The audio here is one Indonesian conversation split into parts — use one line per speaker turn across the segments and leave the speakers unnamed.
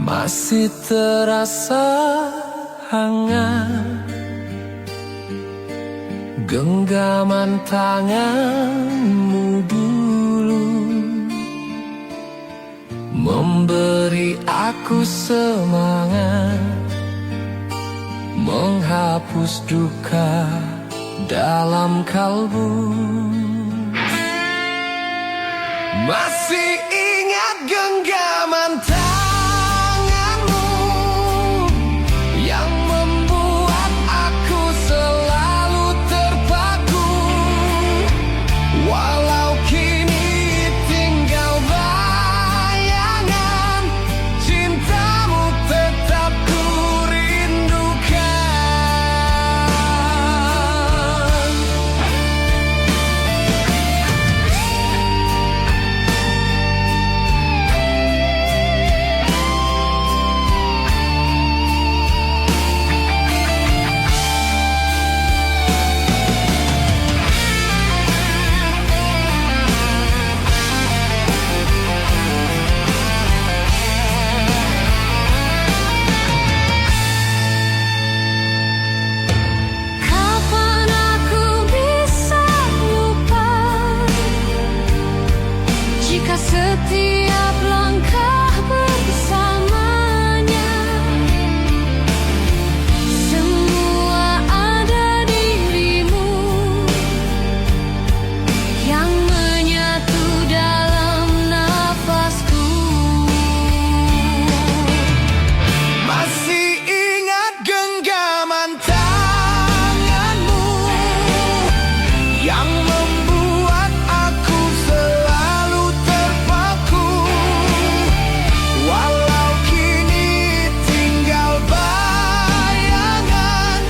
Masih terasa hangat genggaman tanganmu dulu, memberi aku semangat, menghapus duka dalam kalbu. Masih ingat genggaman tanganmu yang membuat aku selalu terpaku, walau kini tinggal bayangan, cintamu tetap ku rindukan.
Kapan aku bisa lupa jika setiap langkah bersamanya semua ada dirimu yang menyatu dalam nafasku.
Masih ingat genggaman tanganmu yang membuat aku selalu terpaku, walau kini tinggal bayangan,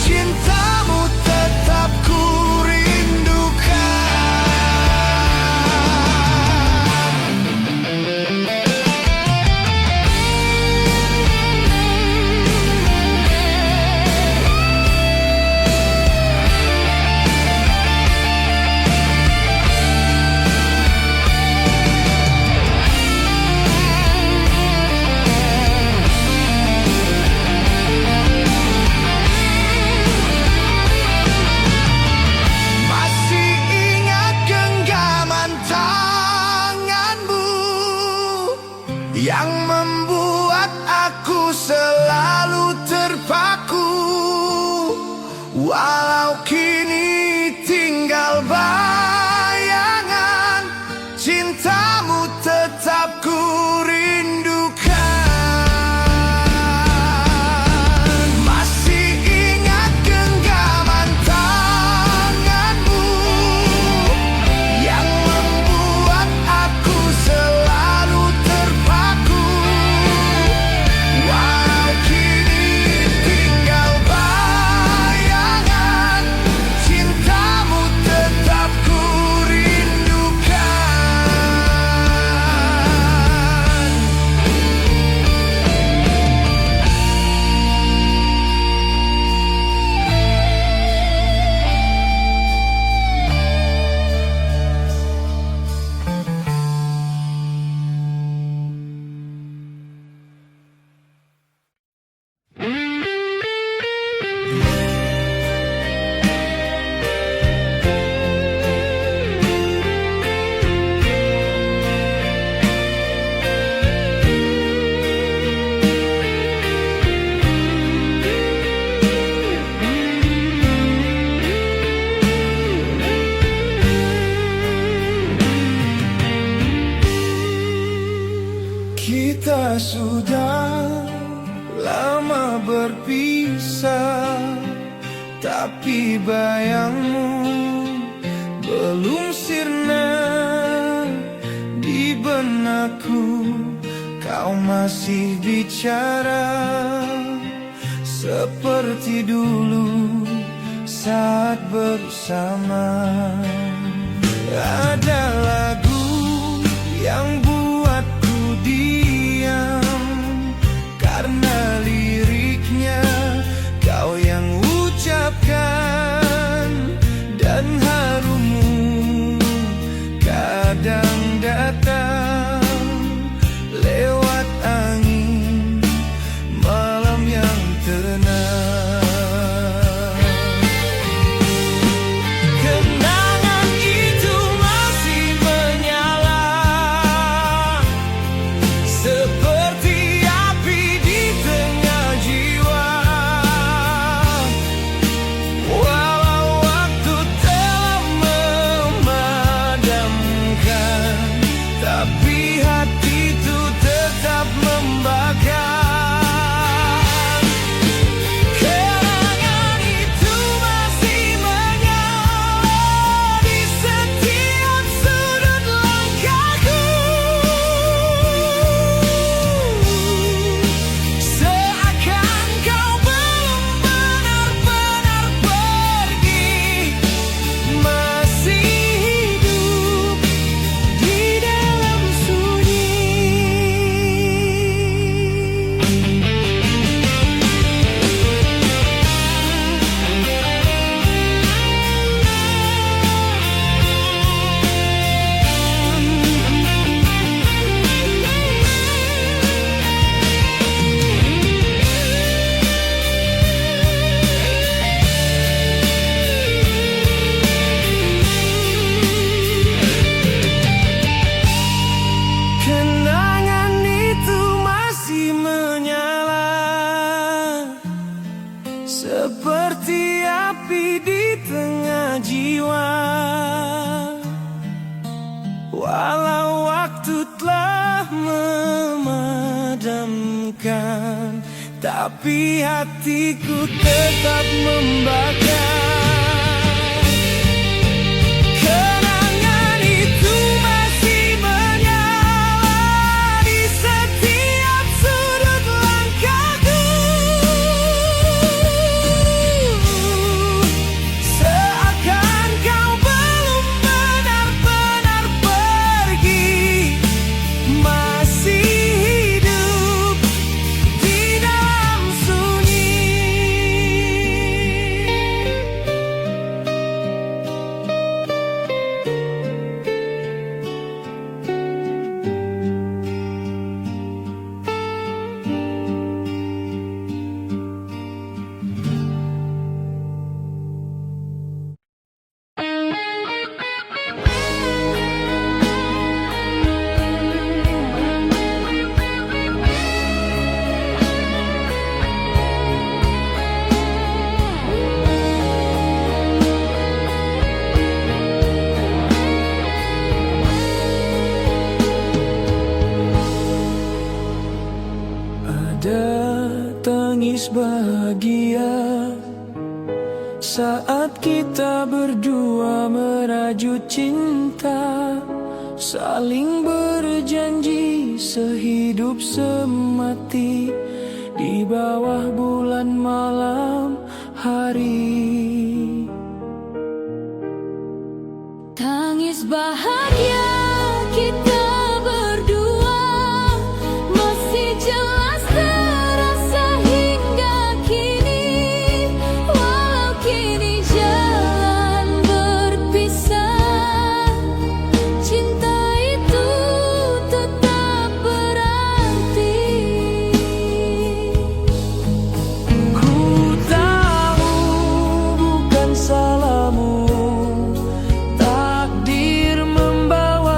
cintamu tetap ku rindukan. Masih ingat genggaman tanganmu yang membuat aku selalu terpaku, walau kini tinggal bayangan, cintamu tetap ku rindukan. Masih ingat genggaman tanganmu yang membuat aku selalu terpaku, walau kini tinggal bayangan, cintamu tetap ku rindukan. Kita sudah lama berpisah, tapi bayangmu belum sirna di benakku. Kau masih bicara seperti dulu saat bersama. Ada lagu yang buatku diam karena liriknya kau yang ucapkan, dan harummu kadang datang lewat angin seperti api di tengah jiwa. Walau waktu telah memadamkan, tapi hati itu tetap membakar. Kenangan itu masih menyala di setiap sudut langkahku. Seakan kau belum benar-benar pergi, masih hidup di dalam sunyi. Kenangan itu masih menyala seperti api di tengah jiwa. Walau waktu telah memadamkan, tapi hatiku tetap membakar. Kenangan itu masih menyala di setiap sudut langkahku. Seakan kau belum benar-benar pergi, masih hidup di dalam sunyi. Ada tangis bahagia saat kita berdua merajut cinta, saling berjanji sehidup semati di bawah bulan malam hari.
Tangis bahagia kita berdua masih jelas terasa hingga kini. Walau kini jalan berpisah, cinta itu tetap berarti.
Ku tahu bukan salahmu, takdir membawa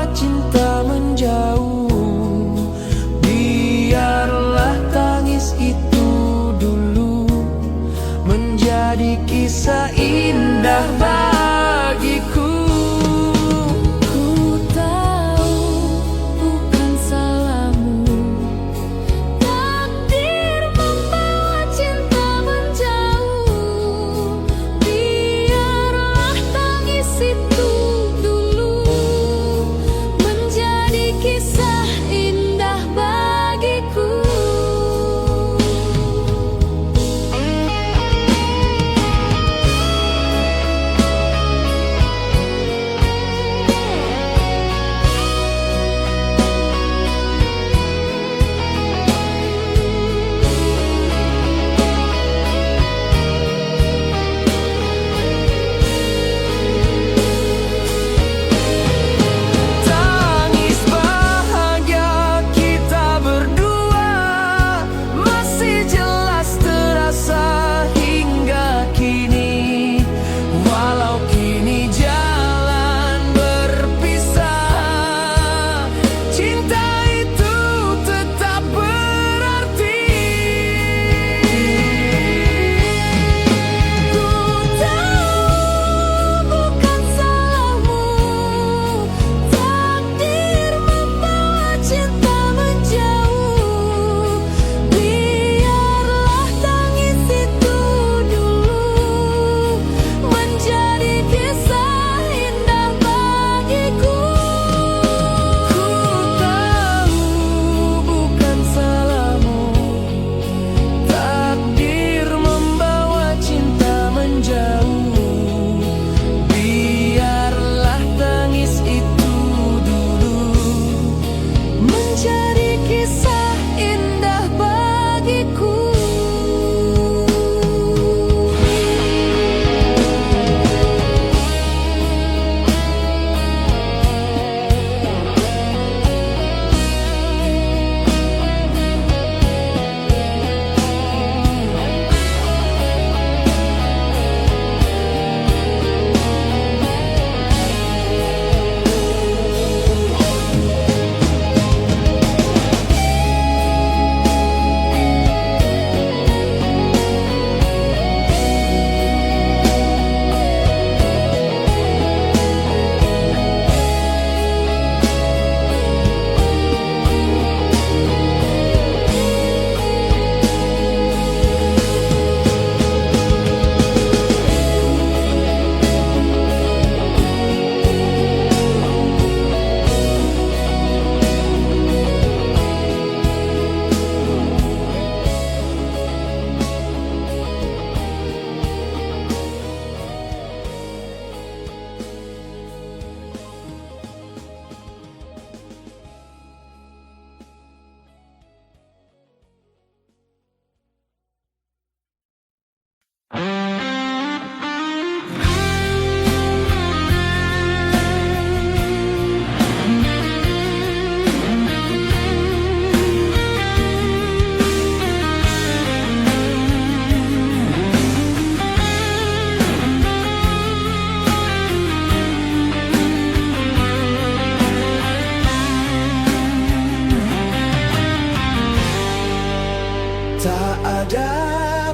Tak ada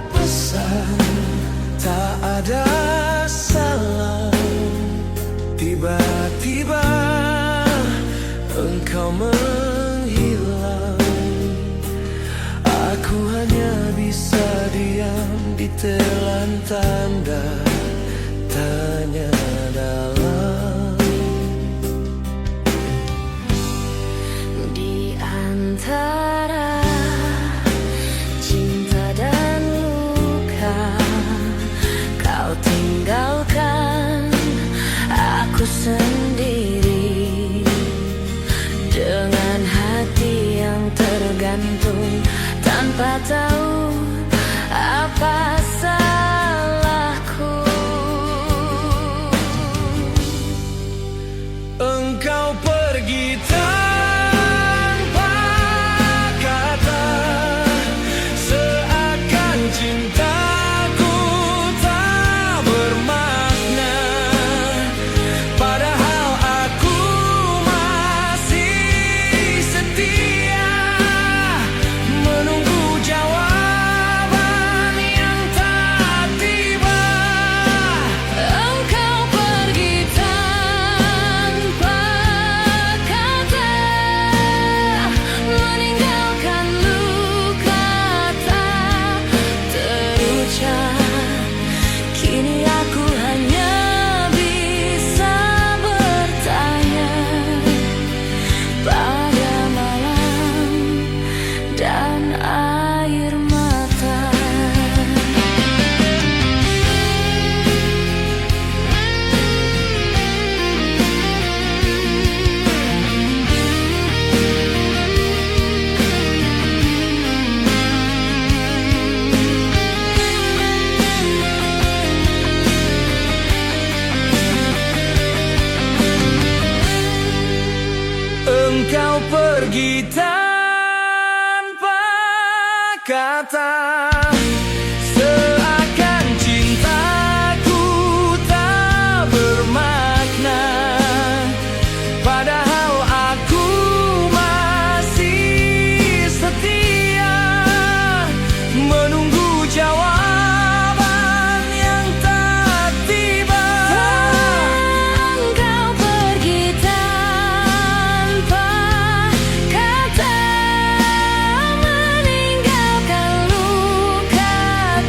pesan, tak ada salam. Tiba-tiba engkau menghilang. Aku hanya bisa diam ditelan tanda tanya dalam.
Di antara cinta dan luka, kau tinggalkan aku sendiri dengan hati yang tergantung, tanpa tahu apa salahku.
Engkau pergi tanpa kata, seakan cintaku tak bermakna. Padahal aku masih setia, menunggu jawaban yang tak tiba.
Engkau pergi tanpa kata, meninggalkan luka tak terucap. Kini aku hanya bisa bertanya pada malam dan air mata.
Engkau pergi tanpa kata, seakan cintaku tak bermakna. Padahal aku masih setia, menunggu jawaban yang tak tiba.
Engkau pergi tanpa kata, meninggalkan luka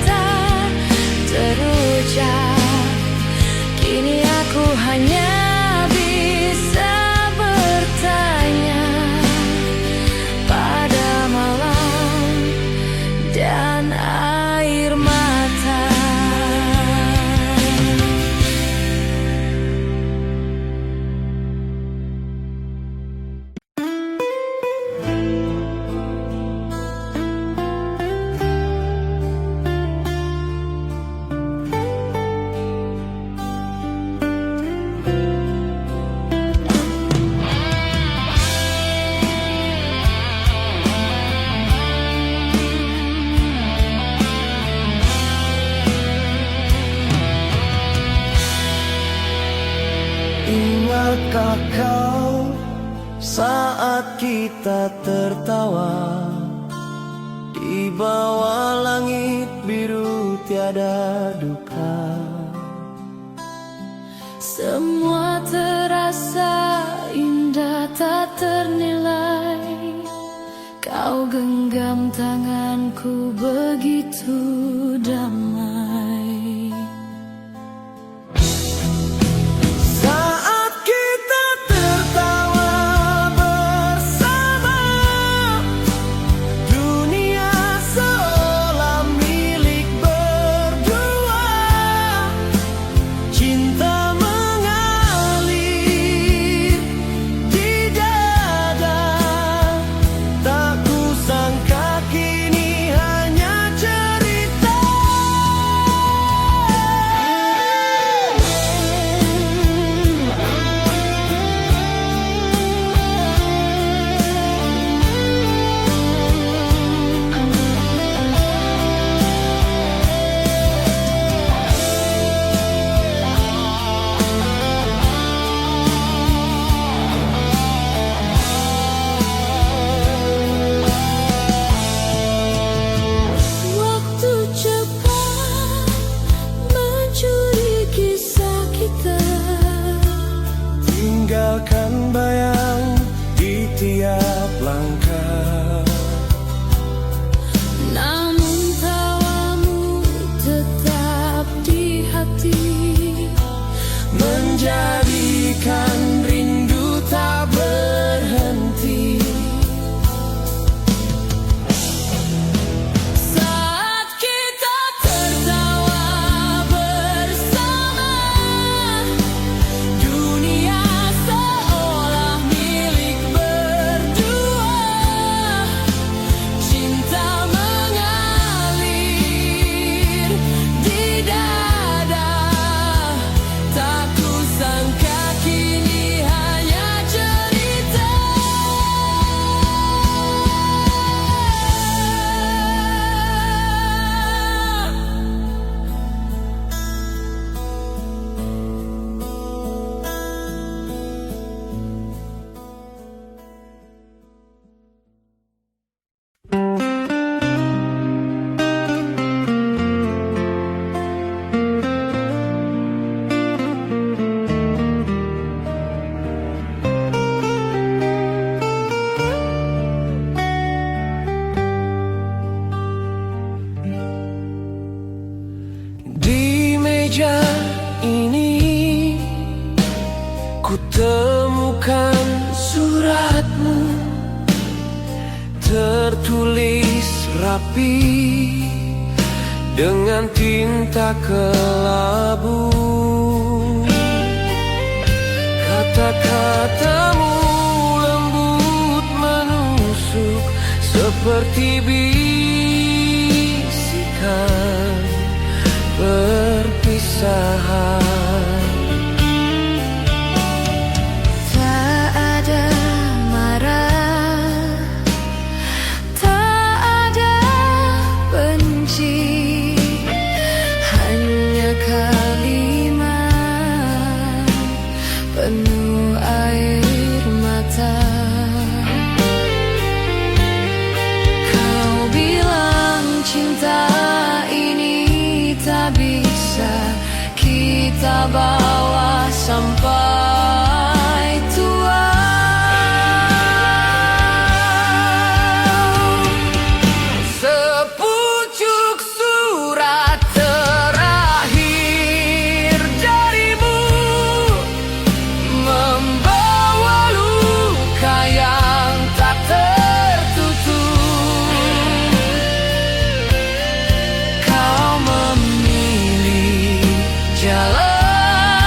tak terucap. Kini aku hanya bisa bertanya pada malam dan air mata.
Ingatkah kau saat kita tertawa di bawah langit biru tiada duka?
Semua terasa indah tak ternilai. Kau genggam tanganku begitu damai.
Saat kita tertawa bersama, dunia seolah milik berdua. Cinta mengalir di dada, tak kusangka kini hanya cerita. meja ini ku temukan suratmu, tertulis rapi dengan tinta kelabu. Kata-katamu lembut menusuk seperti bisikan perpisahan.
Tak ada marah, tak ada benci, hanya kalimat penuh air mata. Kau bilang cinta ini tak bisa kita bawa sampai tua.
Sepucuk surat terakhir darimu membawa luka yang tak tertutup. Kau memilih jalan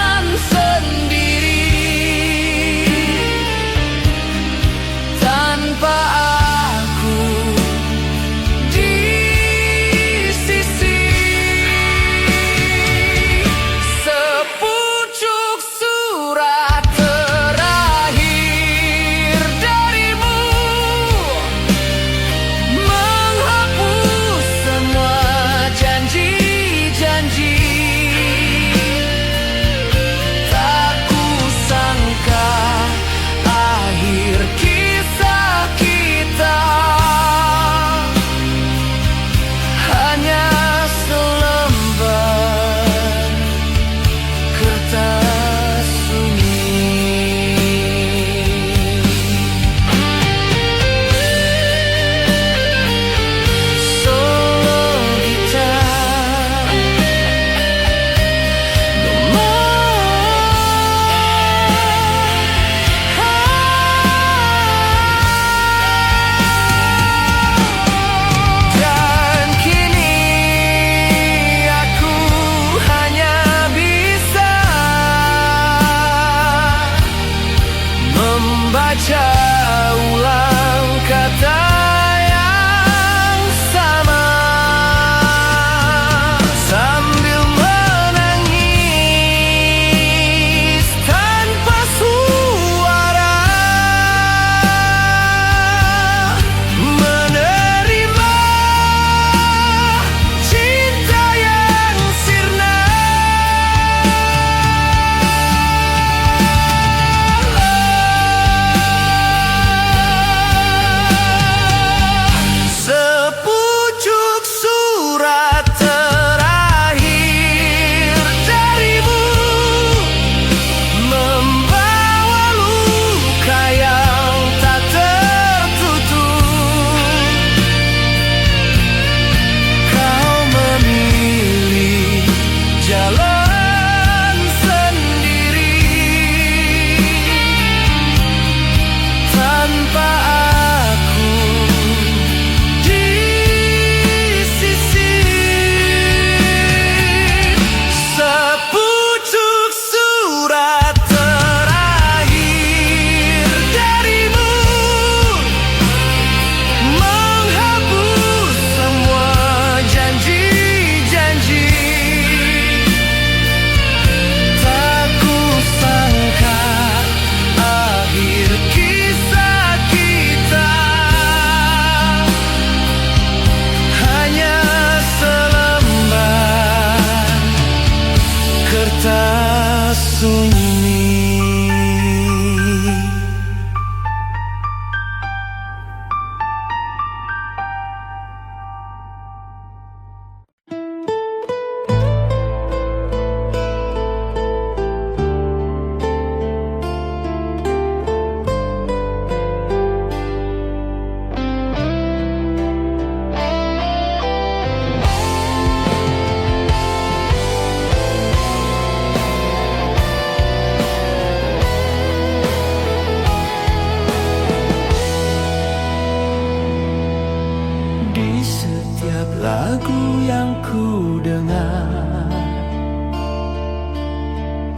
di setiap lagu yang ku dengar.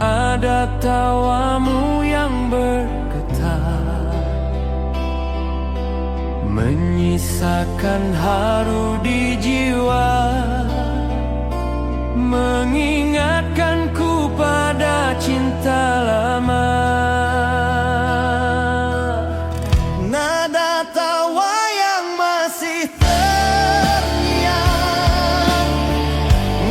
Ada tawamu yang bergetar, menyisakan haru di jiwa, mengingatkanku pada cinta lama. Nada tawa yang masih terngiang,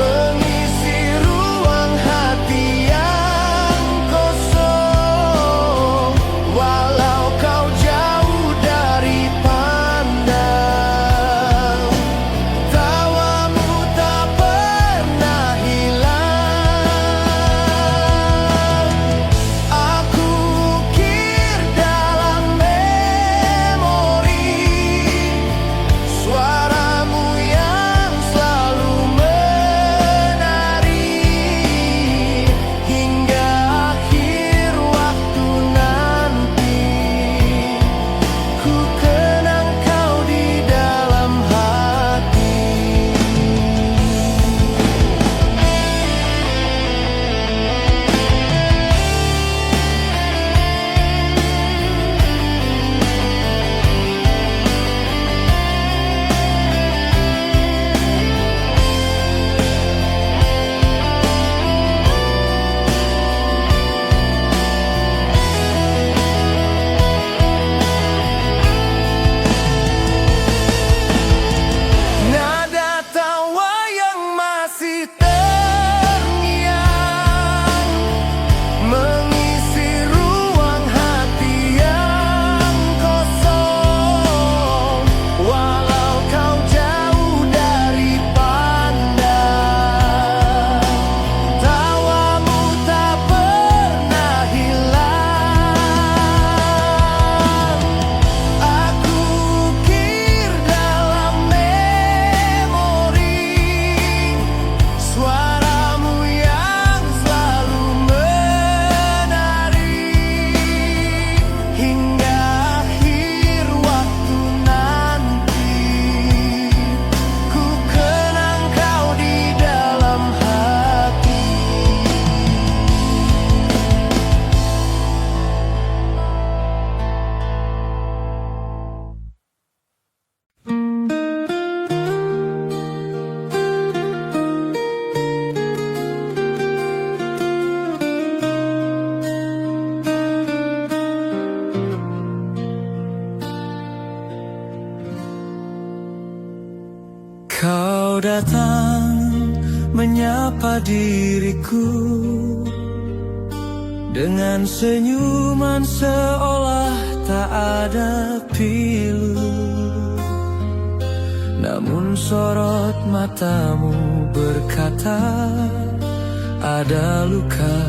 mengisi ruang hati yang kosong. Walau kau jauh dari pandang, tawamu tak pernah hilang. Aku ukir dalam memori suaramu yang selalu menari, hingga akhir waktu nanti. Ku kenang kau di dalam hati. Nada tawa yang masih terngiang, mengisi ruang hati yang kosong. Walau kau jauh dari pandang, tawamu tak pernah hilang. Aku ukir dalam memori suaramu yang selalu menari, hingga akhir waktu nanti. Ku kenang kau di dalam hati. Kau datang menyapa diriku dengan senyuman seolah tak ada pilu. Namun sorot matamu berkata, ada luka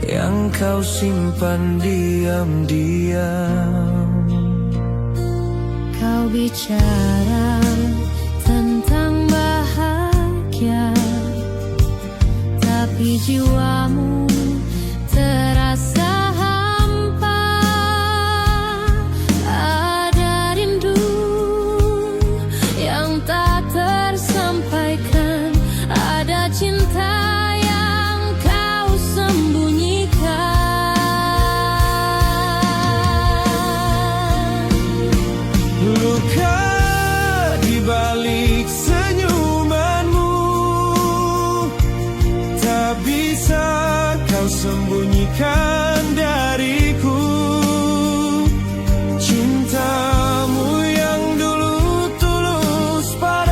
yang kau simpan diam-diam.
Kau bicara tentang bahagia, tapi jiwamu terasa hampa. Ada rindu yang tak tersampaikan, ada cinta yang kau sembunyikan.
Luka di balik senyumanmu tak bisa kau sembunyikan dariku. Cintamu yang dulu tulus padaku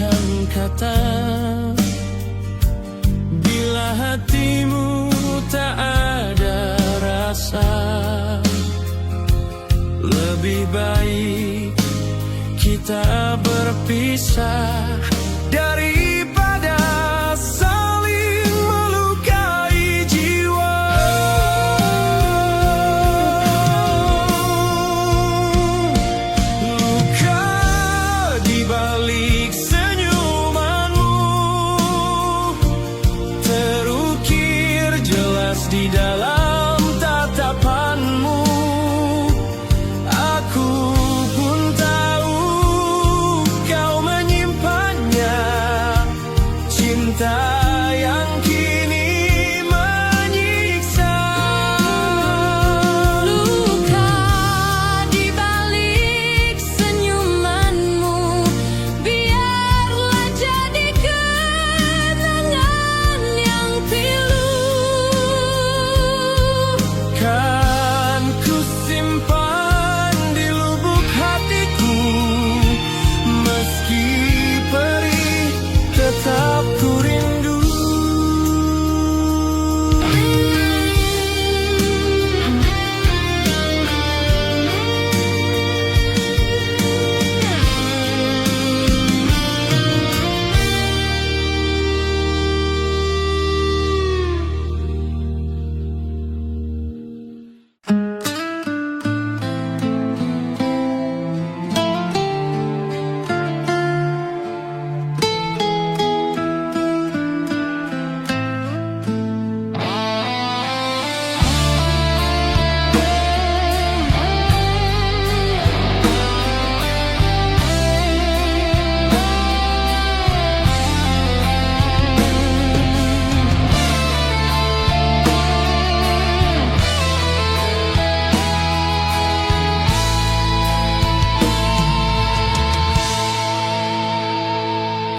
mengungkapkan kata. Bila hatimu tak ada rasa, lebih baik kita berpisah daripada saling melukai jiwa. Luka di balik senyumanmu terukir jelas di dalam tatapanmu. Aku pun tahu kau menyimpannya, cinta yang kini menyiksa.
Luka di balik senyumanmu biarlah jadi kenangan yang pilu.
Kan ku simpan di lubuk hatiku, meski perih tetap ku rindu.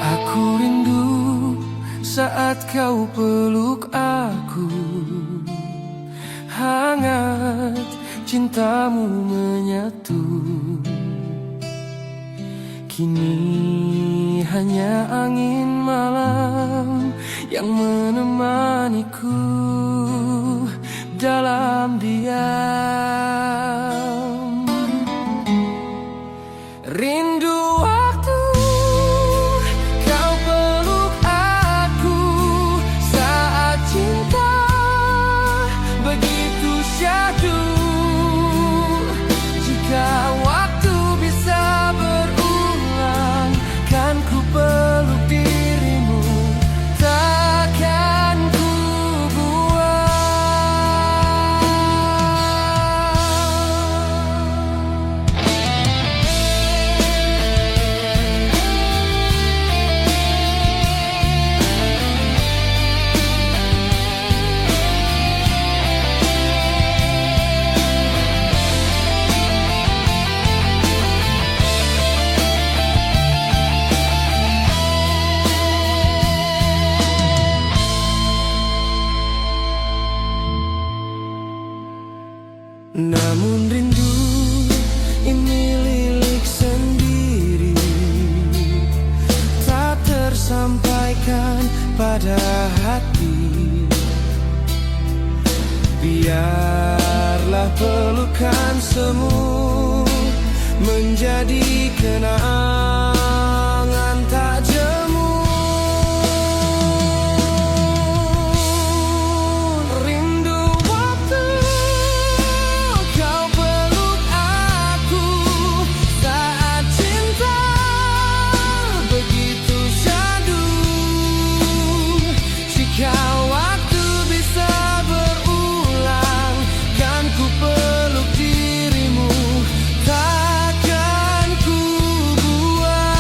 Aku rindu saat kau peluk aku, hangat cintamu menyatu. Kini hanya angin malam yang menemaniku dalam diam. Rindu waktu kau peluk aku saat cinta begitu syahdu. Jika waktu bisa berulang, kan ku peluk dirimu, takkan ku buang. Namun rindu ini lilik sendiri, tak tersampaikan pada hati. Biarlah pelukan semu menjadi kenangan tak jemu. Rindu waktu kau peluk aku saat cinta begitu syahdu. Jika waktu bisa berulang, kan ku peluk dirimu, takkan ku buang.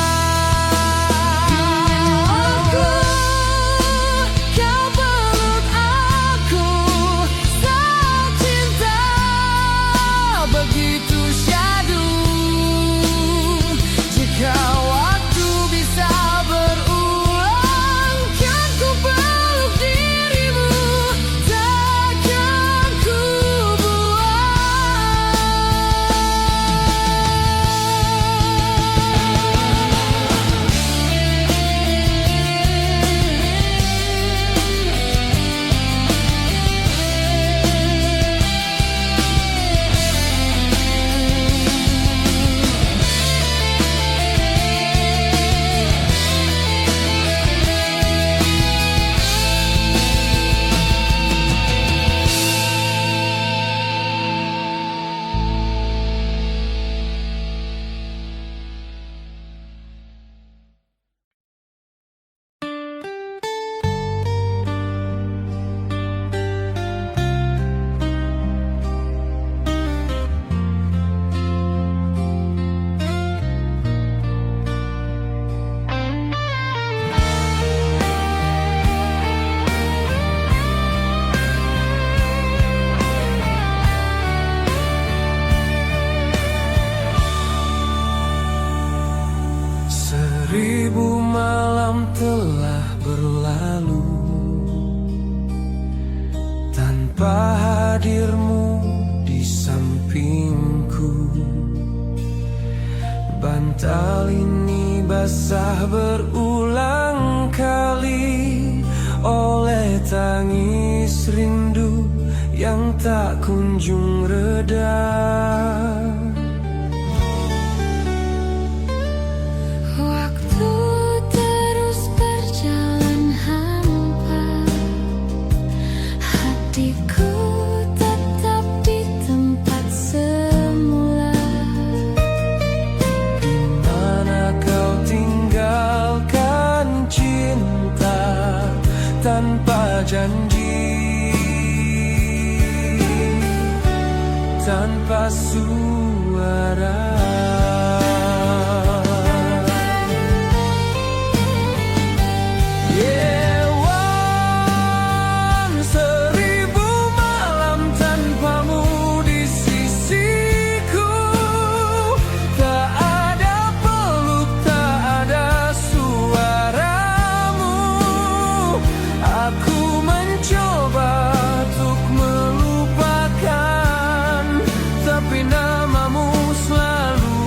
telah berlalu tanpa hadirmu di sampingku. Bantal ini basah berulang kali oleh tangis rindu yang tak kunjung reda.
Waktu terus berjalan hampa, hatiku tetap di tempat semula.
Mana kau tinggalkan cinta tanpa janji, tanpa suara. Yewan, seribu malam tanpamu di sisiku. Tak ada peluk, tak ada suaramu. Aku mencoba untuk melupakan, tapi namamu selalu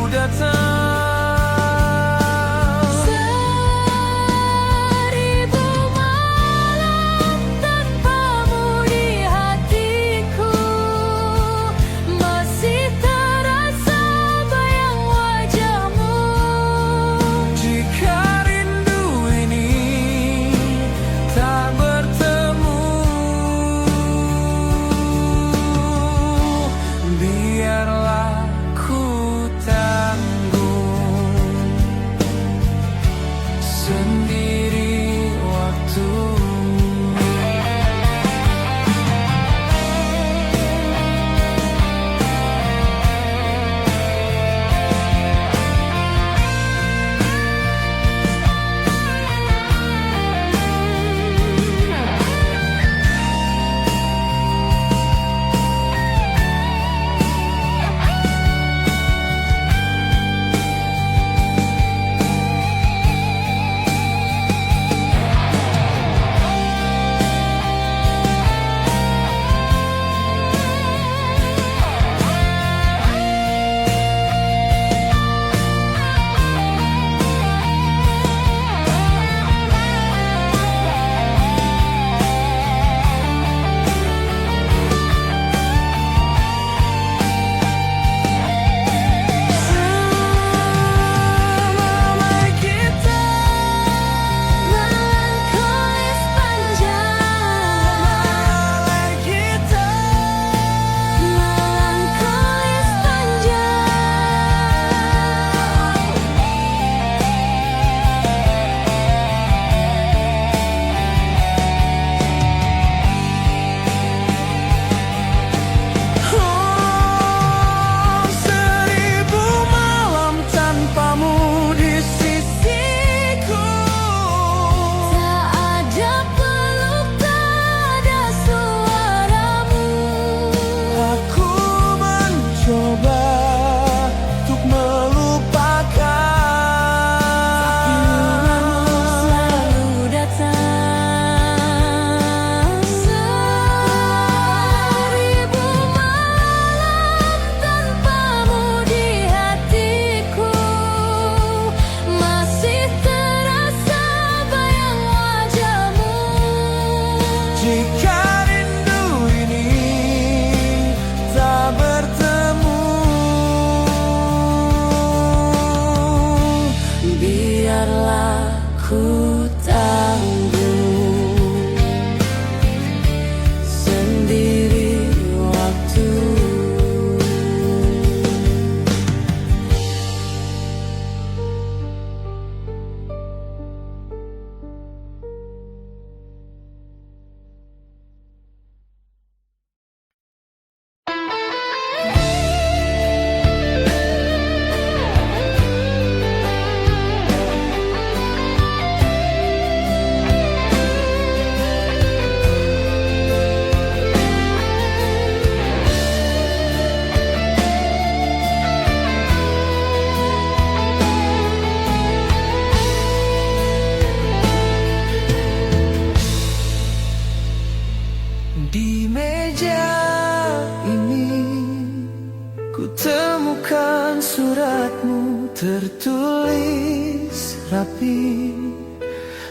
Ku temukan suratmu tertulis rapi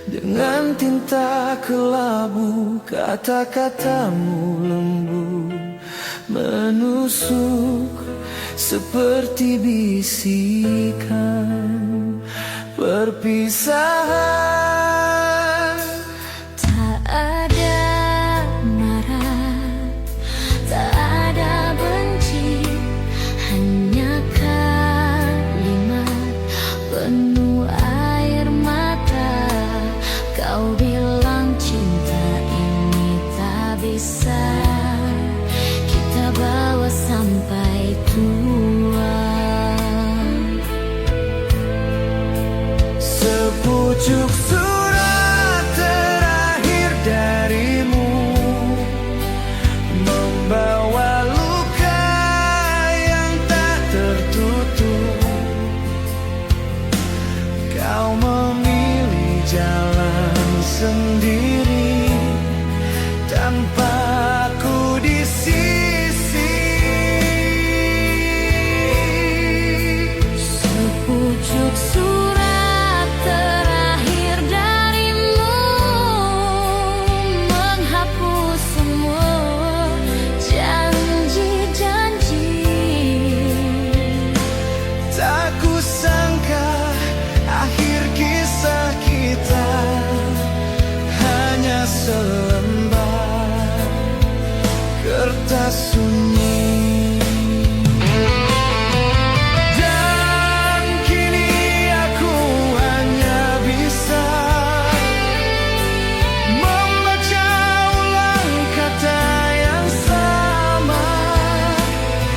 dengan tinta kelabu, kata-katamu lembut menusuk seperti bisikan perpisahan.
Tak ada marah, tak ada benci, hanya kalimat penuh air mata. Kau bilang cinta ini tak bisa kita bawa sampai tua.
Sepucuk surat terakhir darimu membawa luka yang tak tertutup. Kau memilih jalan sendiri tanpa aku di sisi.
Sepucuk surat terakhir darimu menghapus semua janji-janji.
Tak kusangka akhir kisah kita hanya selembar kertas sunyi. Dan kini aku hanya bisa membaca ulang kata yang sama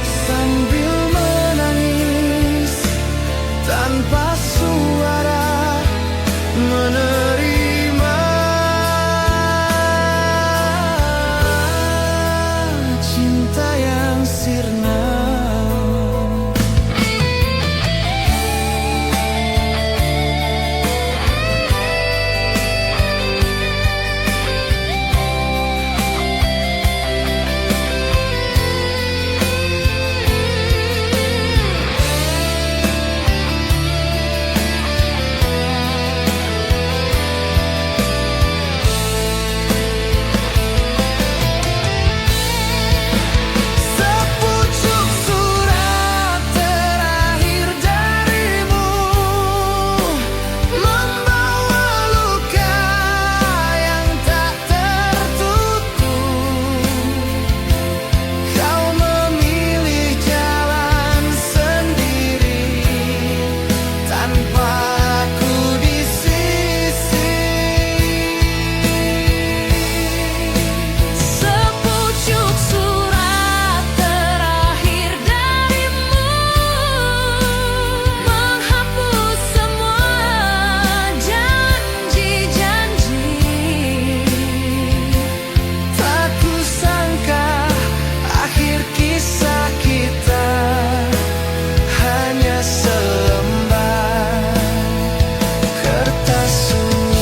sambil menangis tanpa suara, menerima cinta yang sirna. Sepucuk surat terakhir darimu membawa luka yang tak tertutup. Kau memilih jalan sendiri tanpa aku di sisi.
Sepucuk surat terakhir darimu menghapus semua janji-janji.
Tak kusangka akhir kisah kita hanya selembar kertas sunyi.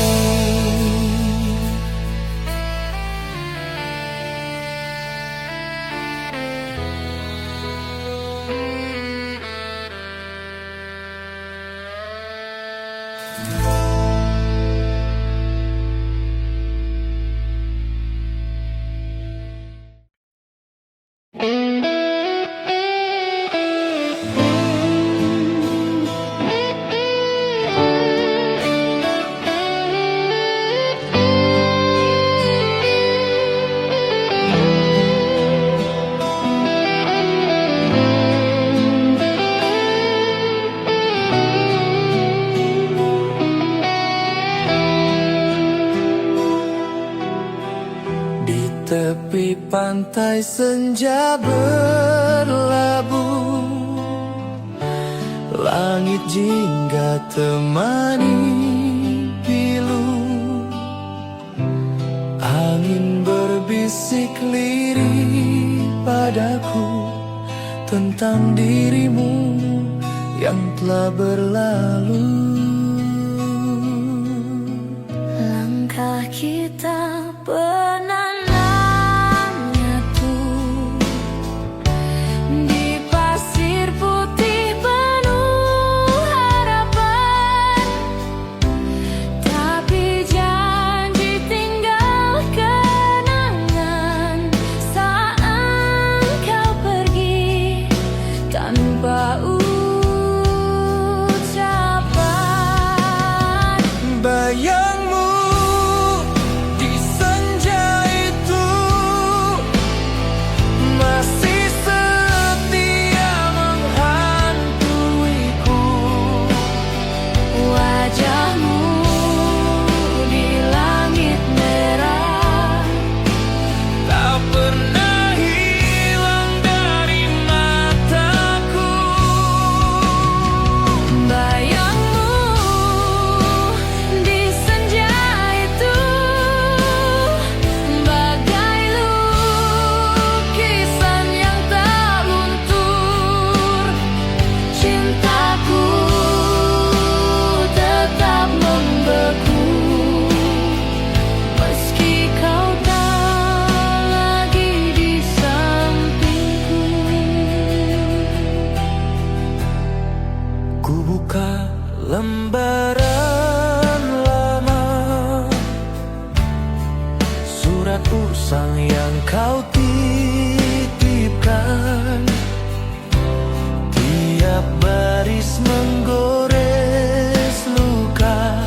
Di tepi pantai senja berlabuh, langit jingga temani pilu, angin berbisik lirih padaku tentang dirimu yang telah berlalu.
Langkah kita pernah menyatu di pasir
lembaran lama, surat usang yang kau titipkan. Tiap baris menggores luka,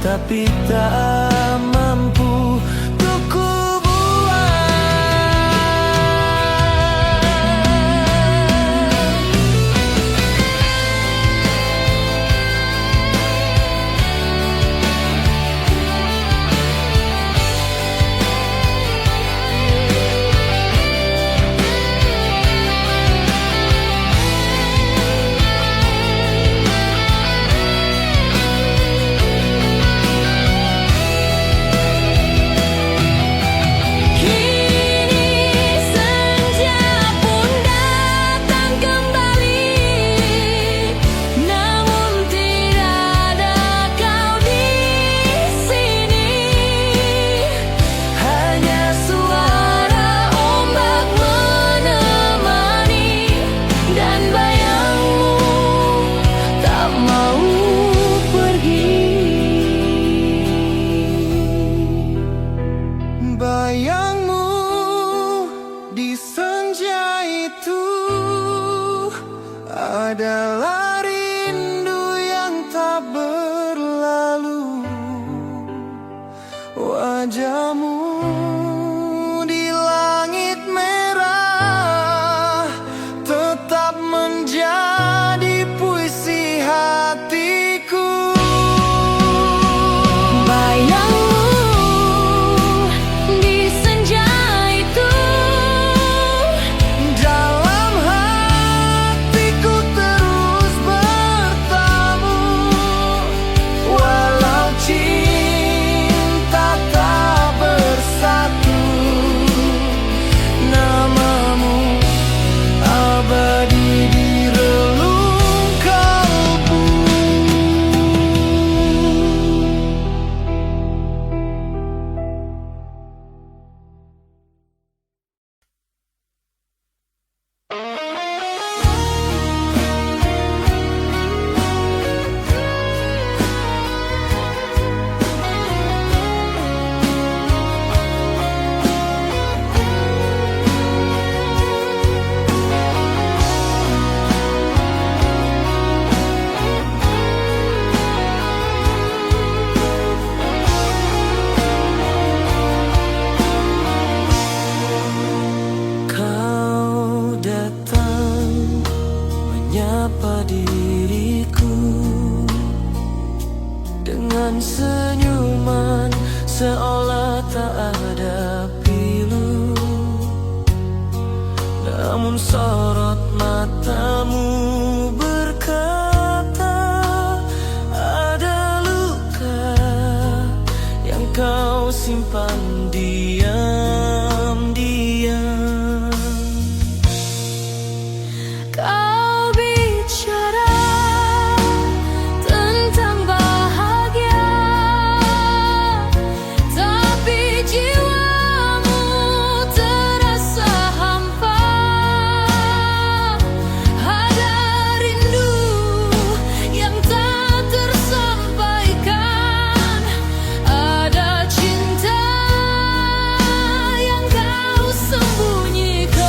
tapi tak mampu untuk ku bayangmu di senja itu adalah rindu yang tak berlalu. Wajahmu di langit merah tetap menjadi puisi hatiku. Menyapa diriku dengan senyuman seolah tak ada pilu, namun sorot matamu berkata ada luka yang kau simpan diam-diam.
Kau bicara tentang bahagia, tapi jiwamu terasa hampa. Ada rindu yang tak tersampaikan, ada cinta yang kau sembunyikan.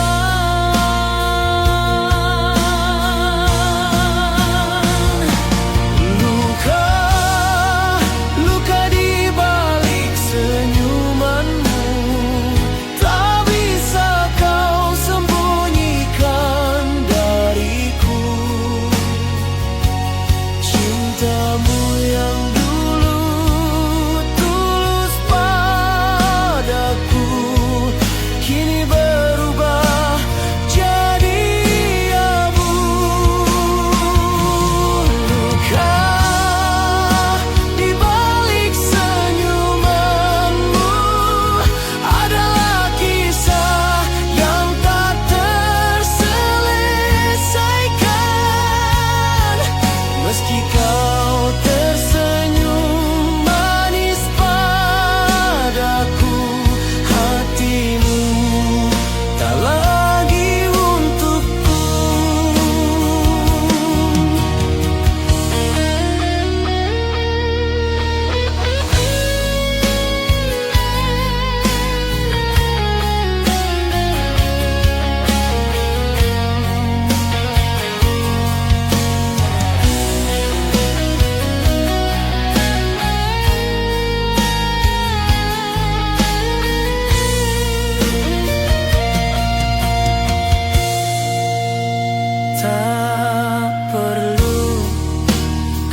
Tak perlu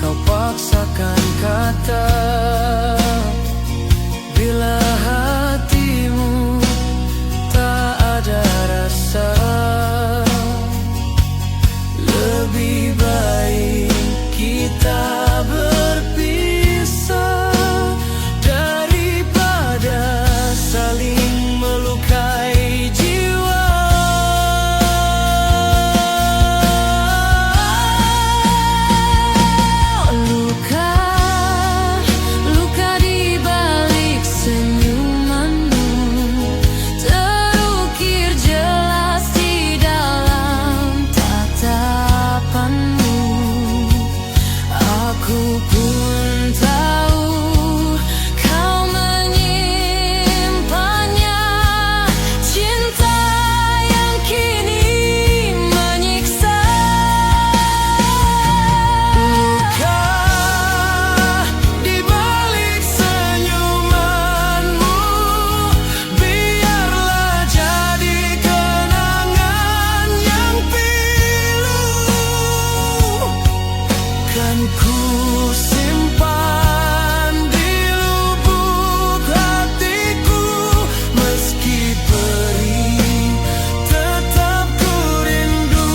kau paksakan kata bila hatimu tak ada rasa. Lebih baik kita berpisah daripada saling melukai jiwa.
Luka, luka di balik senyumanmu terukir jelas di dalam tatapanmu. Aku pun tahu kau menyimpannya, cinta yang kini menyiksa.
Luka di balik senyumanmu biarlah jadi kenangan yang pilu. Kan ku simpan di lubuk hatiku, meski perih tetap ku rindu.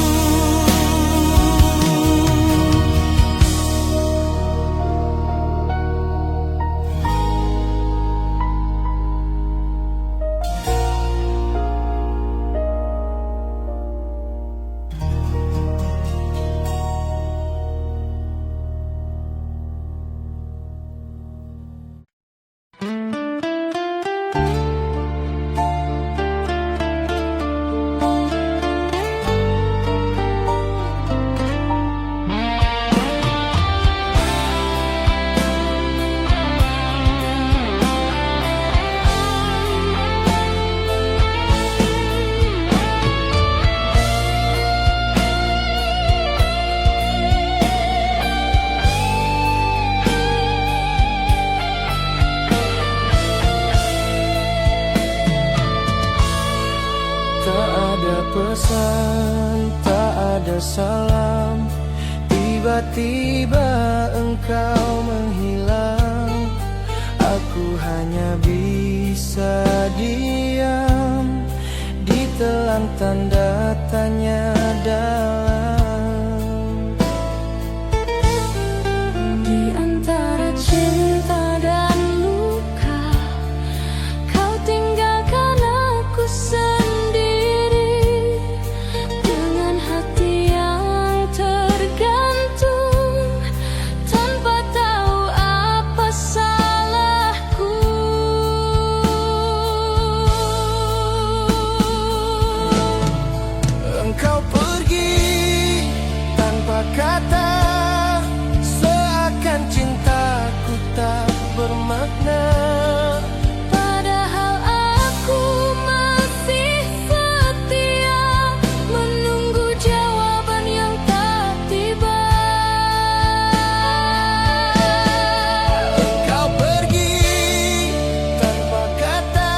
Tak ada pesan, tak ada salam, tiba-tiba engkau menghilang. Aku hanya bisa diam, ditelan tanda tanya dalam.
Di antara cinta dan luka, kau tinggalkan aku sendiri dengan hati yang tergantung tanpa tahu apa salahku.
Engkau pergi tanpa kata, seakan cintaku tak bermakna.
Padahal aku masih setia menunggu jawaban yang tak tiba.
Engkau pergi tanpa kata,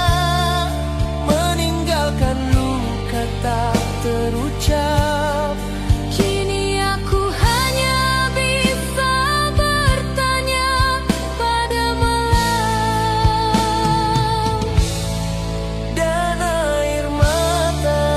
meninggalkan luka tak terucap.
Kini aku hanya bisa bertanya pada malam
Dan air mata.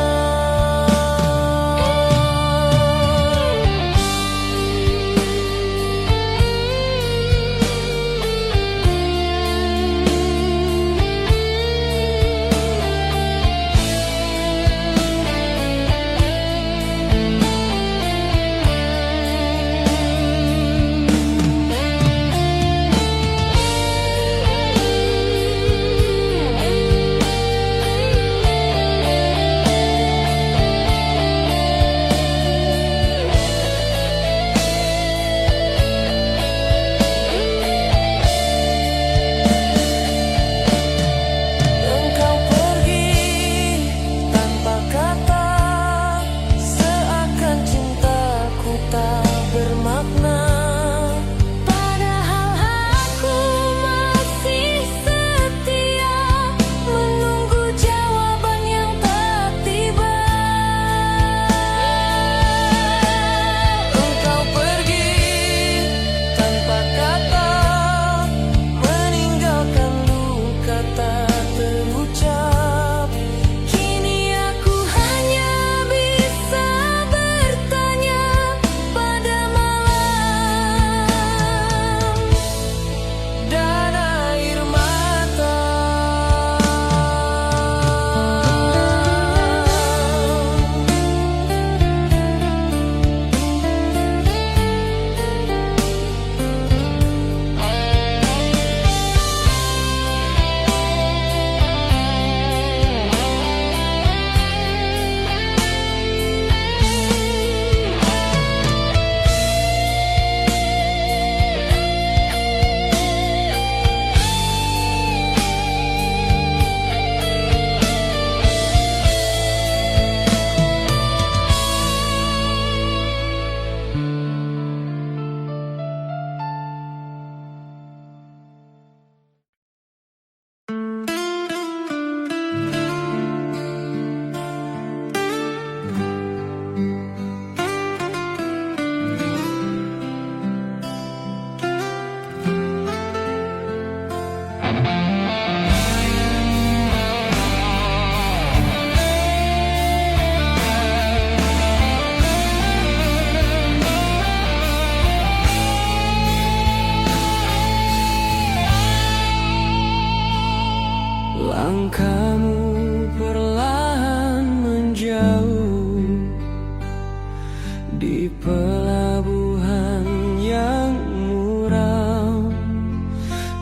di pelabuhan yang muram.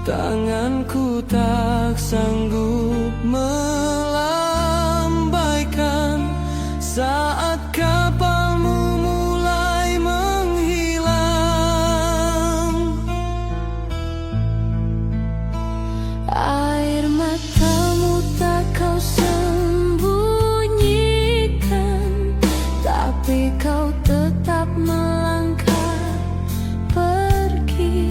Tanganku tak sanggup melambaikan saat kapalmu mulai menghilang.
Air matamu tak kau sembunyikan, tapi kau tetap melangkah pergi,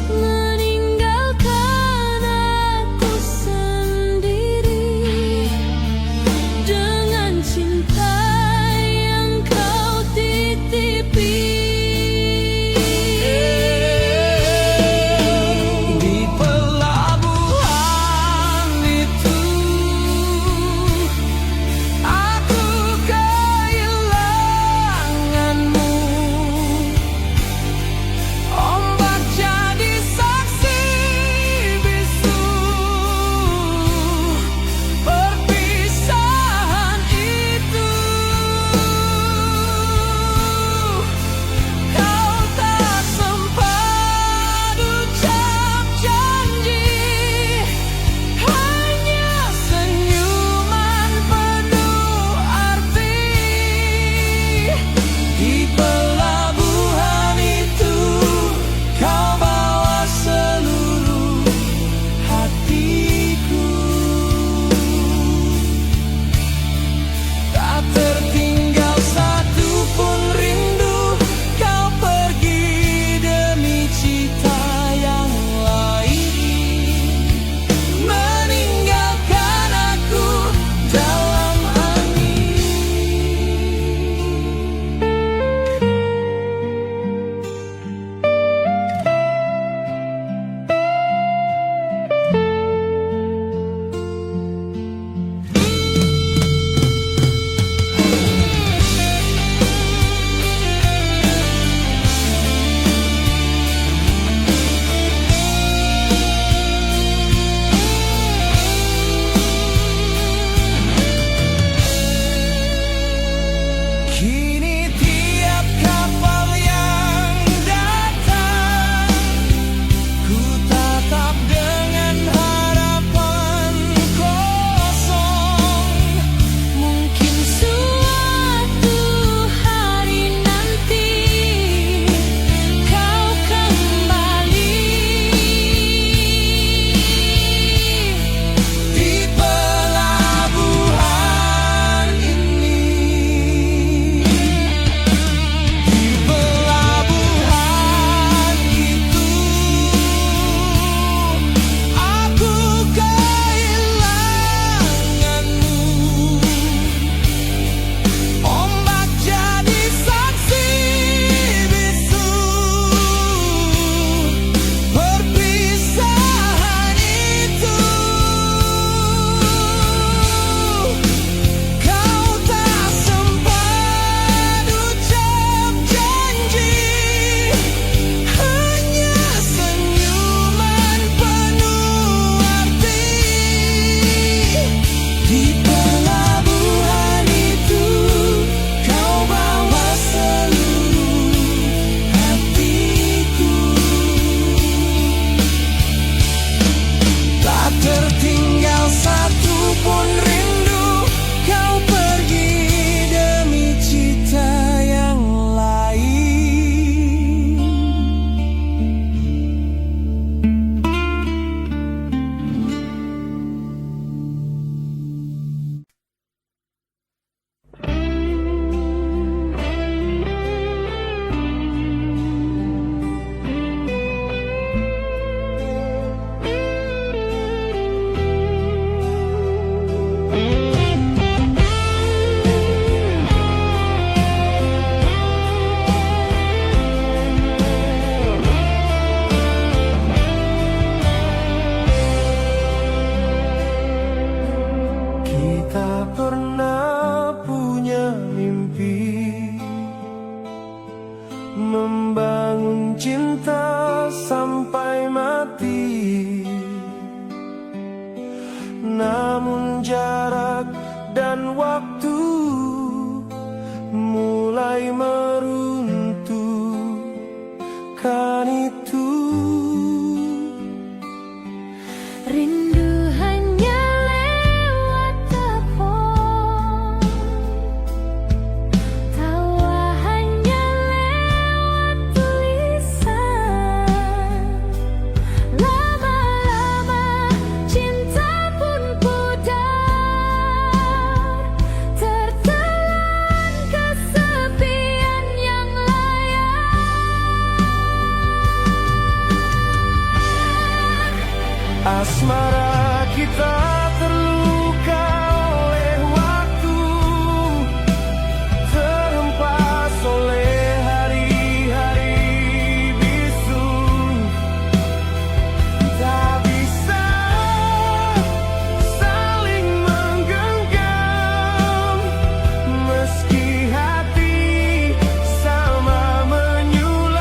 meninggalkan aku sendiri dengan cinta yang kau titipi.
Di pelabuhan itu aku kehilanganmu. Ombak jadi saksi bisu perpisahan itu. Kau tak sempat ucap janji, hanya senyuman penuh arti. Di pelabuhan itu kau bawa seluruh hatiku. Tak tertinggal satu pun rindu, kau pergi demi cita yang lain, meninggalkan aku dalam angin. Kini tiap kapal yang datang, ku tatap dengan harapan kosong.
Mungkin suatu hari nanti kau kembali.
Di pelabuhan ini, di pelabuhan itu aku kehilanganmu. Ombak jadi saksi bisu perpisahan itu. Kau tak sempat ucap janji, hanya senyuman penuh arti. Di pelabuhan itu kau bawa seluruh hatiku. Tak tertinggal satu pun rindu, kau pergi demi cita yang lain. Kita pernah punya mimpi, membangun cinta sampai mati. Namun jarak dan waktu mulai mulai meruntuhkan itu.
Rindu hanya lewat telepon, tawa hanya lewat tulisan. Lama-lama cinta pun pudar, tertelan kesepian yang layak.
Asmara kita terluka oleh waktu, terhempas oleh hari-hari bisu. Tak bisa saling menggenggam, meski hati sama menyulam.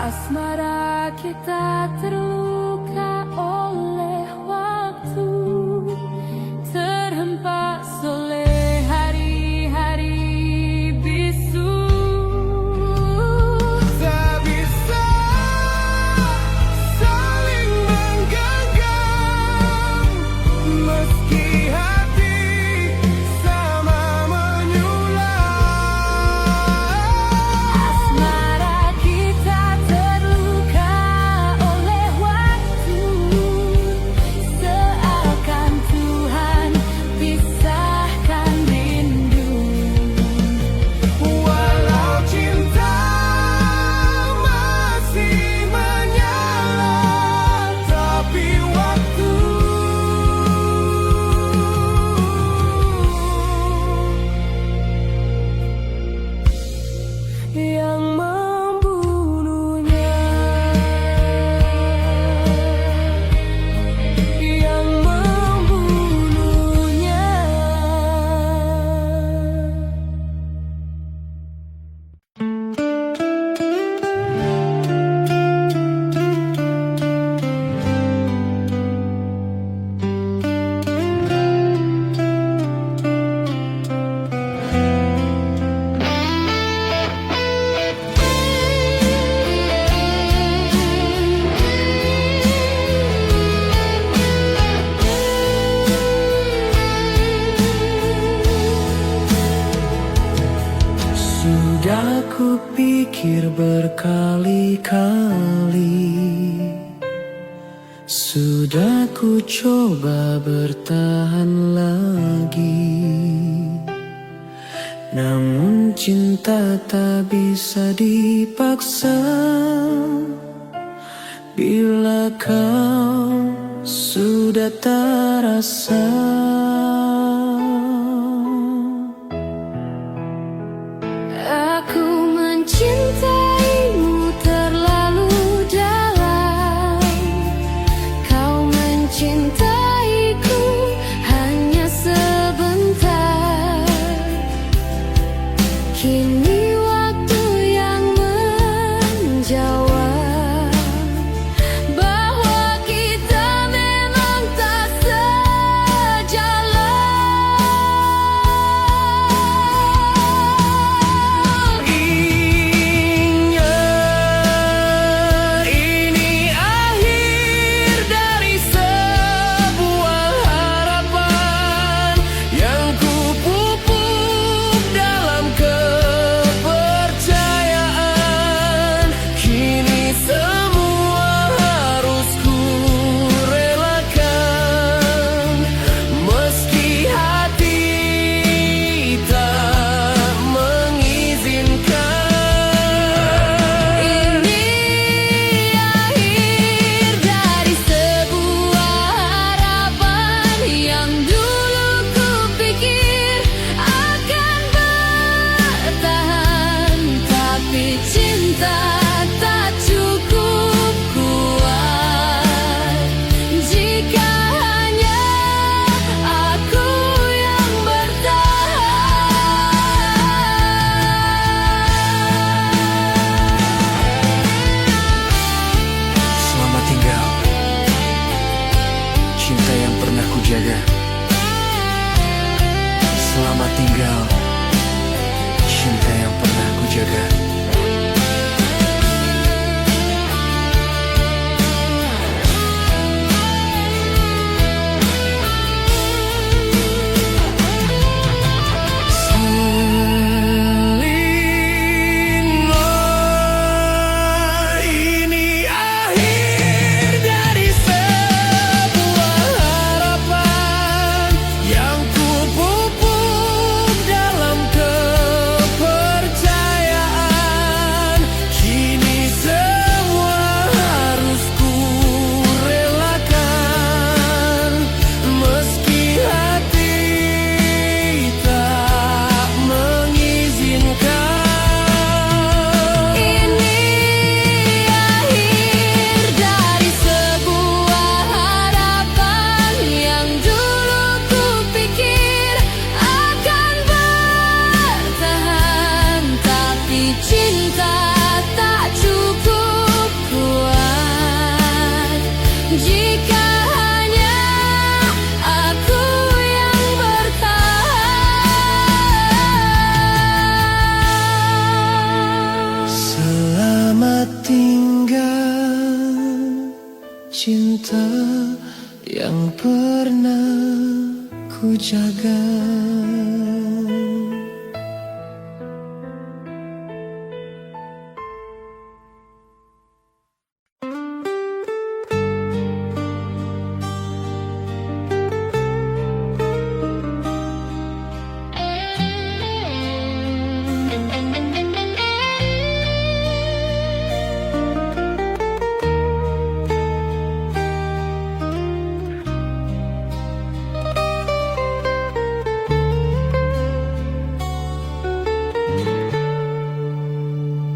Asmara kita terluka oleh waktu, terhempas oleh hari-hari bisu.
Tak bisa saling menggenggam, meski hati sama menyulam.
Asmara kita terluka oleh waktu, seakan Tuhan pisahkan rindu.
Walau cinta masih menyala, tapi waktu yang membunuhnya, yang membunuhnya. Sudah kupikir berkali-kali, sudah ku coba bertahan lagi, namun cinta tak bisa dipaksa. Bila kau sudah tak rasa,
Aku mencintaimu terlalu dalam, kau mencintaiku hanya sebentar. Kini waktu yang menjawab bahwa kita
jaga. Selamat tinggal, cinta yang pernah ku jaga. Cinta yang pernah ku jaga.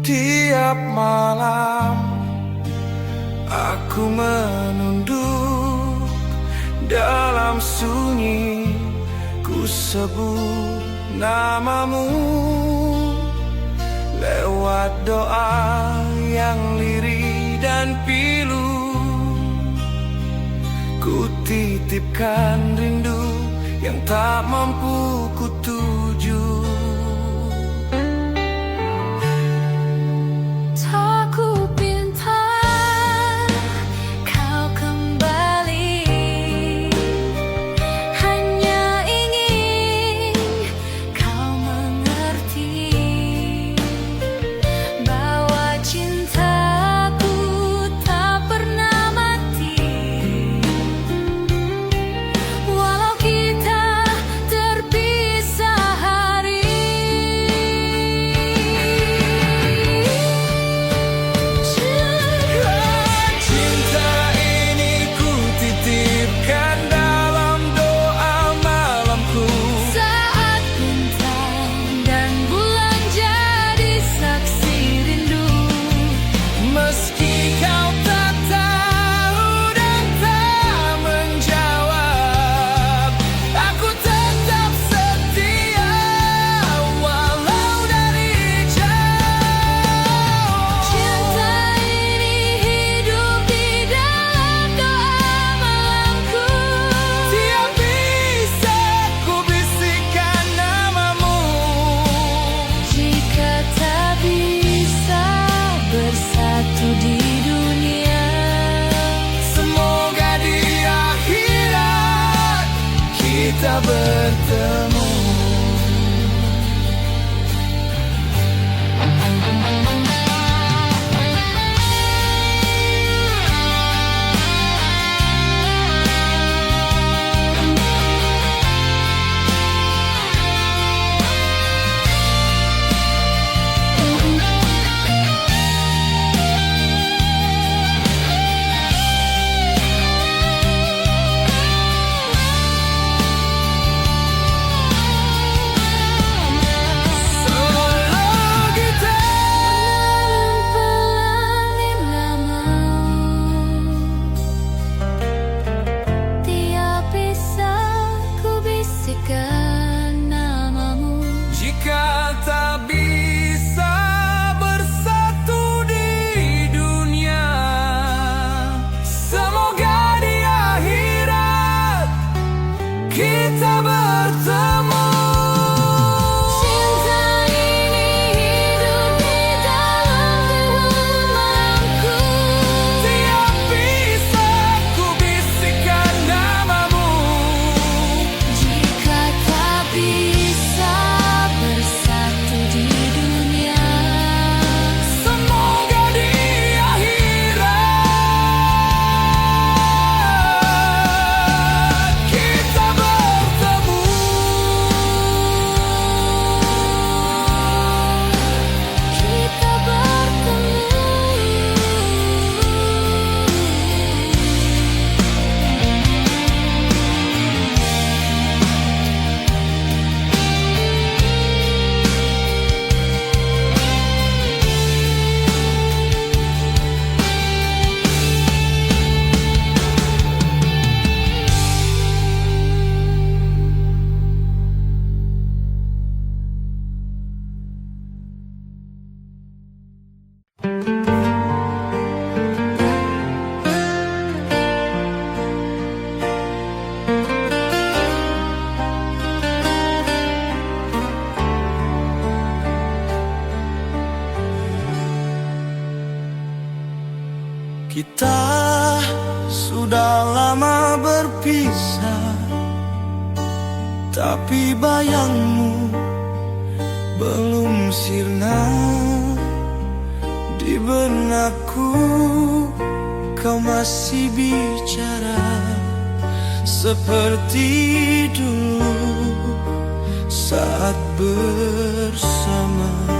Tiap malam aku menunduk dalam sunyi, ku sebut namamu lewat doa yang lirih dan pilu. Ku titipkan rindu yang tak mampu ku tuju.
Walau kita terpisah
Sudah lama berpisah, tapi bayangmu belum sirna di benakku. Kau masih bicara seperti dulu saat bersama.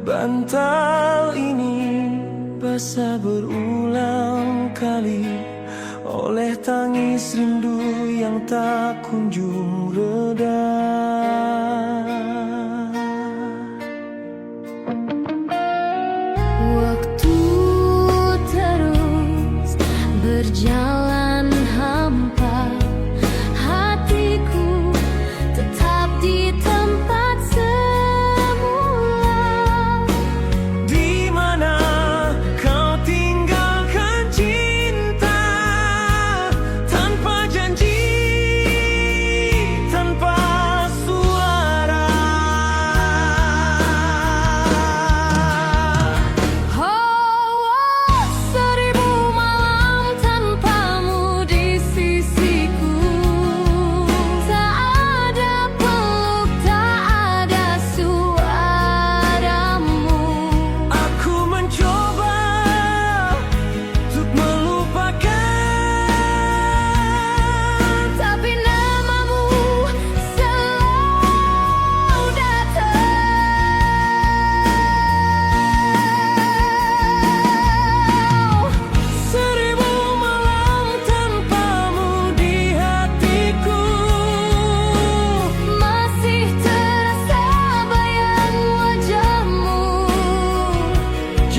Bantal ini basah berulang kali oleh tangis rindu yang tak kunjung reda.
Waktu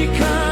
jika